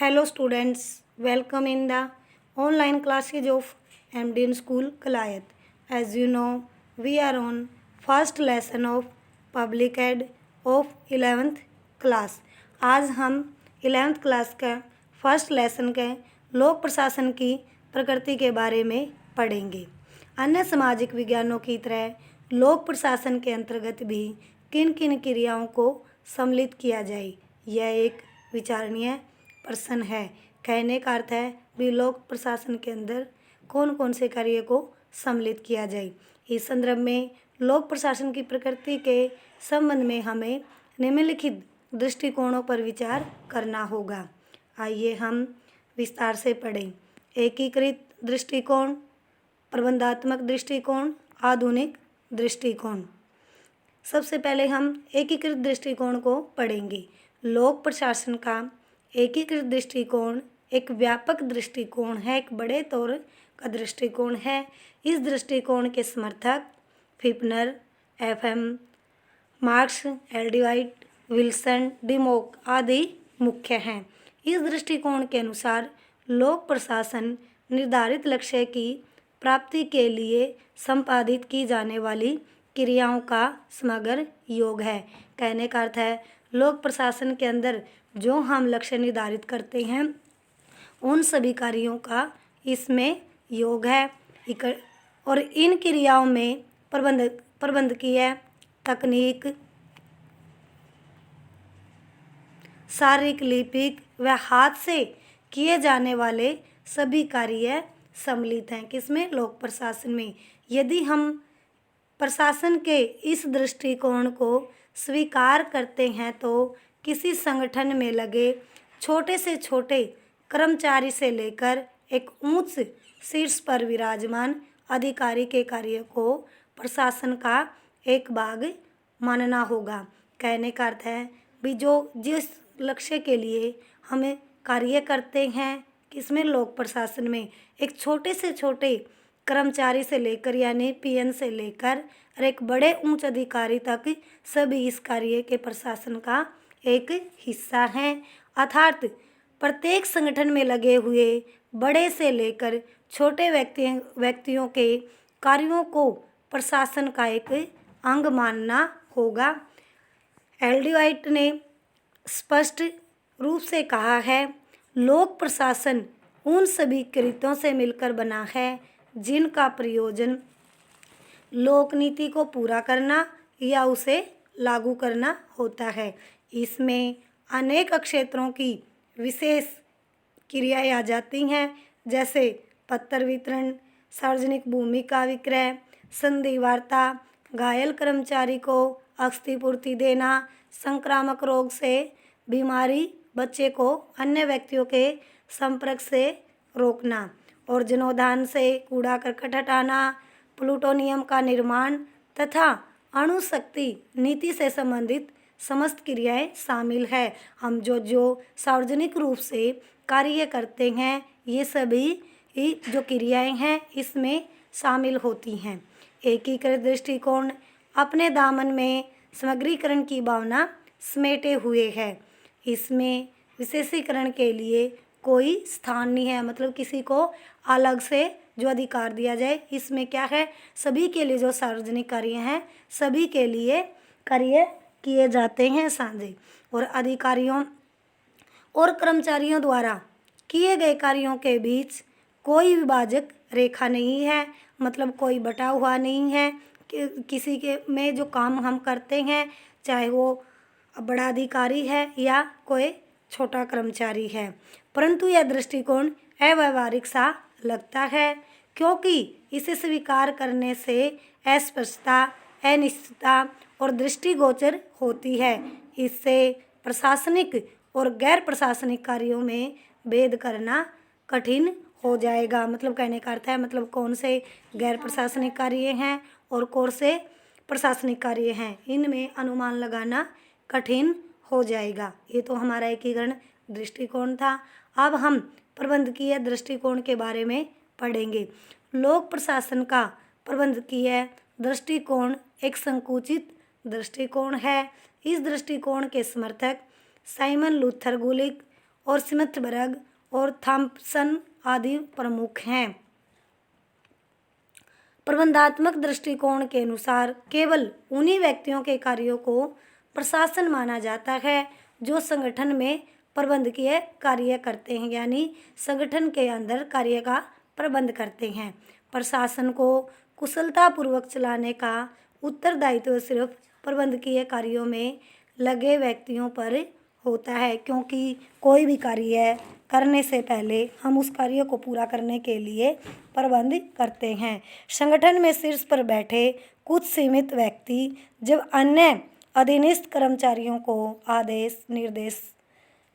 Hello students, welcome in the online classes of MDN School Kalayat. As you know, we are on first lesson of Public Ed of 11th class. आज हम 11th class का first lesson के लोक प्रशासन की प्रकृति के बारे में पढ़ेंगे। अन्य सामाजिक विज्ञानों की तरह लोक प्रशासन के अंतर्गत भी किन किन क्रियाओं को सम्मिलित किया जाए, यह एक विचारणीय प्रश्न है। कहने का अर्थ है भी लोक प्रशासन के अंदर कौन कौन से कार्य को सम्मिलित किया जाए। इस संदर्भ में लोक प्रशासन की प्रकृति के संबंध में हमें निम्नलिखित दृष्टिकोणों पर विचार करना होगा। आइए हम विस्तार से पढ़ें। एकीकृत दृष्टिकोण, प्रबंधात्मक दृष्टिकोण, आधुनिक दृष्टिकोण। सबसे पहले हम एकीकृत दृष्टिकोण को पढ़ेंगे। लोक प्रशासन का एकीकृत दृष्टिकोण एक व्यापक दृष्टिकोण है, एक बड़े तौर का दृष्टिकोण है। इस दृष्टिकोण के समर्थक Pfiffner, F M, Marx, L D. White, Wilson, Dimock आदि मुख्य हैं। इस दृष्टिकोण के अनुसार लोक प्रशासन निर्धारित लक्ष्य की प्राप्ति के लिए संपादित की जाने वाली क्रियाओं का समग्र योग है। कहने का अर्थ है लोक प्रशासन के अंदर जो हम लक्ष्य निर्धारित करते हैं उन सभी कार्यों का इसमें योग है। और इन क्रियाओं में प्रबंधकीय, तकनीक, शारीरिक, लिपिक व हाथ से किए जाने वाले सभी कार्य सम्मिलित हैं। किसमें? लोक प्रशासन में। यदि हम प्रशासन के इस दृष्टिकोण को स्वीकार करते हैं तो किसी संगठन में लगे छोटे से छोटे कर्मचारी से लेकर एक उच्च शीर्ष पर विराजमान अधिकारी के कार्य को प्रशासन का एक भाग मानना होगा। कहने का अर्थ है भी जिस लक्ष्य के लिए हमें कार्य करते हैं, किसमें? लोक प्रशासन में। एक छोटे से छोटे कर्मचारी से लेकर यानी पीएन से लेकर और एक बड़े उच्च अधिकारी तक सभी इस कार्य के प्रशासन का एक हिस्सा हैं। अर्थात प्रत्येक संगठन में लगे हुए बड़े से लेकर छोटे व्यक्तियों के कार्यों को प्रशासन का एक अंग मानना होगा। एल.डी. वाइट ने स्पष्ट रूप से कहा है, लोक प्रशासन उन सभी कृत्यों से मिलकर बना है जिनका प्रयोजन लोक नीति को पूरा करना या उसे लागू करना होता है। इसमें अनेक क्षेत्रों की विशेष क्रियाएं आ जाती हैं, जैसे पत्र वितरण, सार्वजनिक भूमि का विक्रय, संधि वार्ता, घायल कर्मचारी को क्षतिपूर्ति देना, संक्रामक रोग से बीमारी बच्चे को अन्य व्यक्तियों के संपर्क से रोकना और जनोद्यान से कूड़ा करकट हटाना, प्लूटोनियम का निर्माण तथा अणुशक्ति नीति से संबंधित समस्त क्रियाएं शामिल है। हम जो सार्वजनिक रूप से कार्य करते हैं ये सभी जो क्रियाएं हैं इसमें शामिल होती हैं। एकीकृत दृष्टिकोण अपने दामन में समग्रीकरण की भावना समेटे हुए है। इसमें विशेषीकरण के लिए कोई स्थान नहीं है, मतलब किसी को अलग से जो अधिकार दिया जाए। इसमें क्या है, सभी के लिए जो सार्वजनिक कार्य हैं सभी के लिए कार्य किए जाते हैं साझे, और अधिकारियों और कर्मचारियों द्वारा किए गए कार्यों के बीच कोई विभाजक रेखा नहीं है, मतलब कोई बटा हुआ नहीं है कि किसी के में जो काम हम करते हैं चाहे वो बड़ा अधिकारी है या कोई छोटा कर्मचारी है। परंतु यह दृष्टिकोण अव्यावहारिक सा लगता है क्योंकि इसे स्वीकार करने से अस्पष्टता, अनिश्चितता और दृष्टिगोचर होती है। इससे प्रशासनिक और गैर प्रशासनिक कार्यों में भेद करना कठिन हो जाएगा। मतलब कहने का अर्थ है मतलब कौन से गैर प्रशासनिक कार्य हैं और कौन से प्रशासनिक कार्य हैं, इनमें अनुमान लगाना कठिन हो जाएगा। ये तो हमारा एकीकरण दृष्टिकोण था। अब हम प्रबंधकीय दृष्टिकोण के बारे में पढ़ेंगे। लोक प्रशासन का प्रबंधकीय दृष्टिकोण एक संकुचित दृष्टिकोण है। इस दृष्टिकोण के समर्थक साइमन लूथर गुलिक और स्मिथबर्ग और थॉम्पसन आदि प्रमुख हैं। प्रबंधात्मक दृष्टिकोण के अनुसार केवल उन्हीं व्यक्तियों के कार्यों को प्रशासन माना जाता है जो संगठन में प्रबंधकीय कार्य करते हैं, यानी संगठन के अंदर कार्य का प्रबंध करते हैं। प्रशासन को कुशलतापूर्वक चलाने का उत्तरदायित्व सिर्फ प्रबंधकीय कार्यों में लगे व्यक्तियों पर होता है, क्योंकि कोई भी कार्य करने से पहले हम उस कार्य को पूरा करने के लिए प्रबंध करते हैं। संगठन में शीर्ष पर बैठे कुछ सीमित व्यक्ति जब अन्य अधीनस्थ कर्मचारियों को आदेश,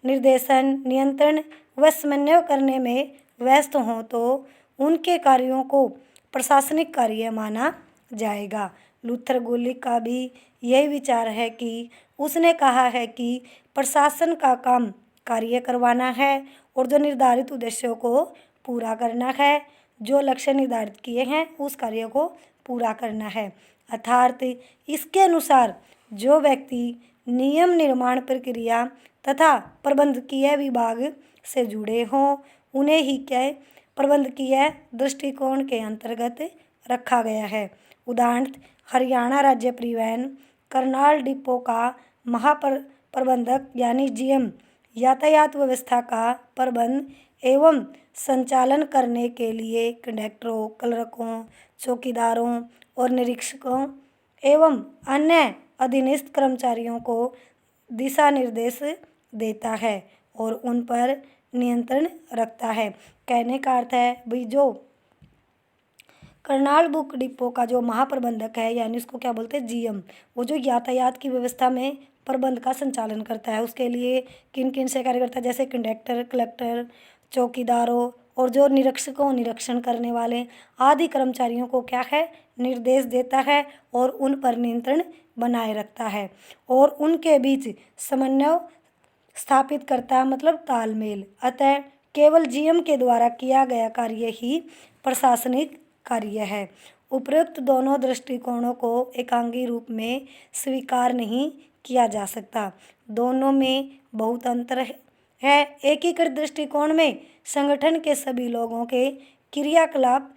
निर्देशन, नियंत्रण व समन्वय करने में व्यस्त हों तो उनके कार्यों को प्रशासनिक कार्य माना जाएगा। लूथर गुलिक का भी यही विचार है कि उसने कहा है कि प्रशासन का काम कार्य करवाना है और जो निर्धारित उद्देश्यों को पूरा करना है, जो लक्ष्य निर्धारित किए हैं उस कार्य को पूरा करना है। अर्थात इसके अनुसार जो व्यक्ति नियम निर्माण प्रक्रिया तथा प्रबंधकीय विभाग से जुड़े हों उन्हें ही क्या प्रबंधकीय दृष्टिकोण के अंतर्गत रखा गया है। उदाहरण हरियाणा राज्य परिवहन करनाल डिपो का महाप्रबंधक यानी जीएम यातायात व्यवस्था का प्रबंध एवं संचालन करने के लिए कंडक्टरों, क्लर्कों, चौकीदारों और निरीक्षकों एवं अन्य अधीनस्थ कर्मचारियों को दिशा निर्देश देता है और उन पर नियंत्रण रखता है। कहने का अर्थ है भाई जो करनाल बुक डिपो का जो महाप्रबंधक है यानी उसको क्या बोलते हैं, जीएम, वो जो यातायात की व्यवस्था में प्रबंध का संचालन करता है। उसके लिए किन किन से कार्य करता है, जैसे कंडक्टर, कलेक्टर, चौकीदारों और जो निरीक्षकों, निरीक्षण करने वाले आदि कर्मचारियों को क्या है, निर्देश देता है और उन पर नियंत्रण बनाए रखता है और उनके बीच समन्वय स्थापित करता है, मतलब तालमेल। अतः केवल जीएम के द्वारा किया गया कार्य ही प्रशासनिक कार्य है। उपरोक्त दोनों दृष्टिकोणों को एकांगी रूप में स्वीकार नहीं किया जा सकता। दोनों में बहुत अंतर है। एकीकृत दृष्टिकोण में संगठन के सभी लोगों के क्रियाकलाप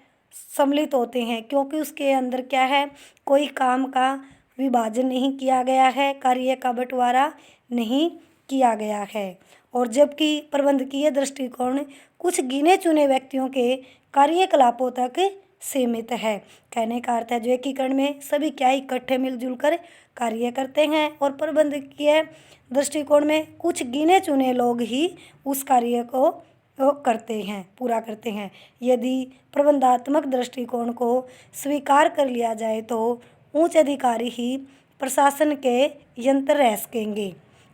सम्मिलित होते हैं, क्योंकि उसके अंदर क्या है, कोई काम का विभाजन नहीं किया गया है, कार्य का बंटवारा नहीं किया गया है। और जबकि प्रबंधकीय दृष्टिकोण कुछ गिने चुने व्यक्तियों के कार्यकलापों तक सीमित है। कहने का अर्थ है जो एकीकरण में सभी क्या इकट्ठे मिलजुल कर कार्य करते हैं और प्रबंधकीय दृष्टिकोण में कुछ गिने चुने लोग ही उस कार्य को करते हैं, पूरा करते हैं। यदि प्रबंधात्मक दृष्टिकोण को स्वीकार कर लिया जाए तो उच्च अधिकारी ही प्रशासन के यंत्र रह सकेंगे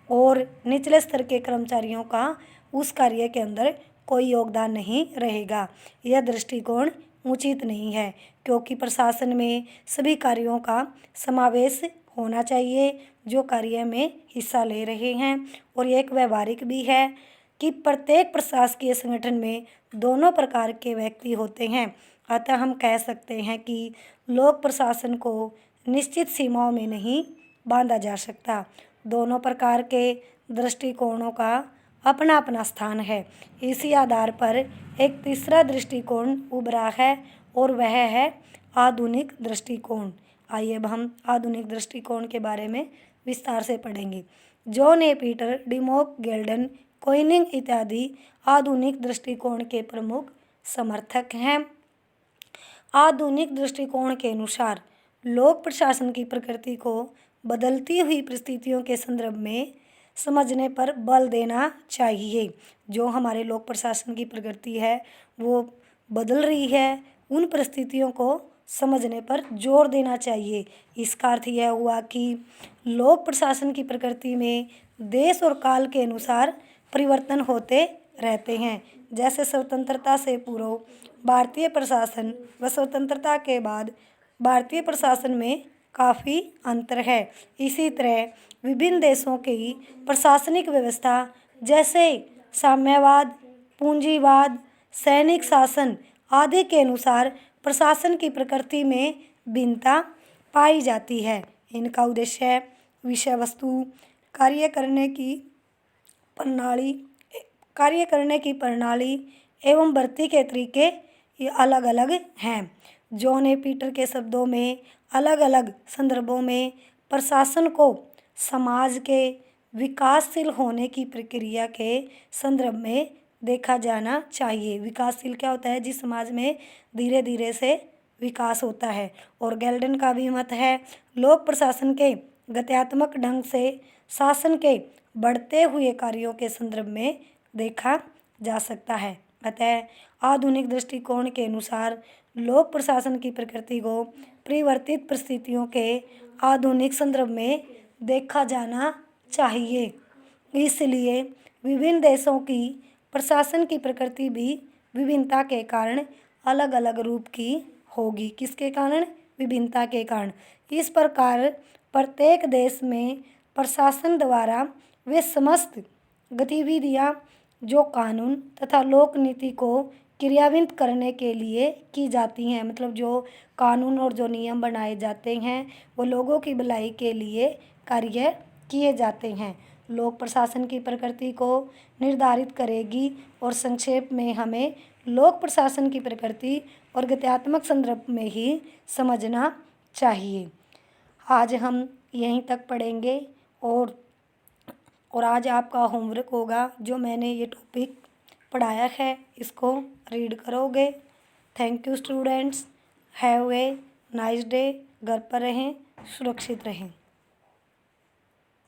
और निचले स्तर के कर्मचारियों का उस कार्य के अंदर कोई योगदान नहीं रहेगा। यह दृष्टिकोण उचित नहीं है, क्योंकि प्रशासन में सभी कार्यों का समावेश होना चाहिए जो कार्य में हिस्सा ले रहे हैं। और यह एक व्यवहारिक भी है कि प्रत्येक प्रशासकीय संगठन में दोनों प्रकार के व्यक्ति होते हैं। अतः हम कह सकते हैं कि लोक प्रशासन को निश्चित सीमाओं में नहीं बांधा जा सकता। दोनों प्रकार के दृष्टिकोणों का अपना अपना स्थान है। इसी आधार पर एक तीसरा दृष्टिकोण उभरा है और वह है आधुनिक दृष्टिकोण। आइए अब हम आधुनिक दृष्टिकोण के बारे में विस्तार से पढ़ेंगे। जॉन ए पीटर, डिमोक, गेल्डन, कोइनिंग इत्यादि आधुनिक दृष्टिकोण के प्रमुख समर्थक हैं। आधुनिक दृष्टिकोण के अनुसार लोक प्रशासन की प्रकृति को बदलती हुई परिस्थितियों के संदर्भ में समझने पर बल देना चाहिए। जो हमारे लोक प्रशासन की प्रकृति है वो बदल रही है, उन परिस्थितियों को समझने पर जोर देना चाहिए। इसका अर्थ यह हुआ कि लोक प्रशासन की प्रकृति में देश और काल के अनुसार परिवर्तन होते रहते हैं। जैसे स्वतंत्रता से पूर्व भारतीय प्रशासन व स्वतंत्रता के बाद भारतीय प्रशासन में काफ़ी अंतर है। इसी तरह विभिन्न देशों की प्रशासनिक व्यवस्था जैसे साम्यवाद, पूंजीवाद, सैनिक शासन आदि के अनुसार प्रशासन की प्रकृति में भिन्नता पाई जाती है। इनका उद्देश्य है विषय वस्तु, कार्य करने की प्रणाली, कार्य करने की प्रणाली एवं भर्ती के तरीके ये अलग अलग हैं। जॉन ए पीटर के शब्दों में अलग अलग संदर्भों में प्रशासन को समाज के विकासशील होने की प्रक्रिया के संदर्भ में देखा जाना चाहिए। विकासशील क्या होता है? जिस समाज में धीरे धीरे से विकास होता है। और गैल्डन का भी मत है, लोक प्रशासन के गत्यात्मक ढंग से शासन के बढ़ते हुए कार्यों के संदर्भ में देखा जा सकता है। अतः आधुनिक दृष्टिकोण के अनुसार लोक प्रशासन की प्रकृति को परिवर्तित परिस्थितियों के आधुनिक संदर्भ में देखा जाना चाहिए। इसलिए विभिन्न देशों की प्रशासन की प्रकृति भी विभिन्नता के कारण अलग अलग रूप की होगी। किसके कारण? विभिन्नता के कारण। इस प्रकार प्रत्येक देश में प्रशासन द्वारा वे समस्त गतिविधियां जो कानून तथा लोक नीति को क्रियान्वित करने के लिए की जाती हैं, मतलब जो कानून और जो नियम बनाए जाते हैं वो लोगों की भलाई के लिए कार्य किए जाते हैं, लोक प्रशासन की प्रकृति को निर्धारित करेगी। और संक्षेप में हमें लोक प्रशासन की प्रकृति और गत्यात्मक संदर्भ में ही समझना चाहिए। आज हम यहीं तक पढ़ेंगे और आज आपका होमवर्क होगा जो मैंने ये टॉपिक पढ़ाया है इसको रीड करोगे। Thank you students, have a nice day. घर पर रहें, सुरक्षित रहें।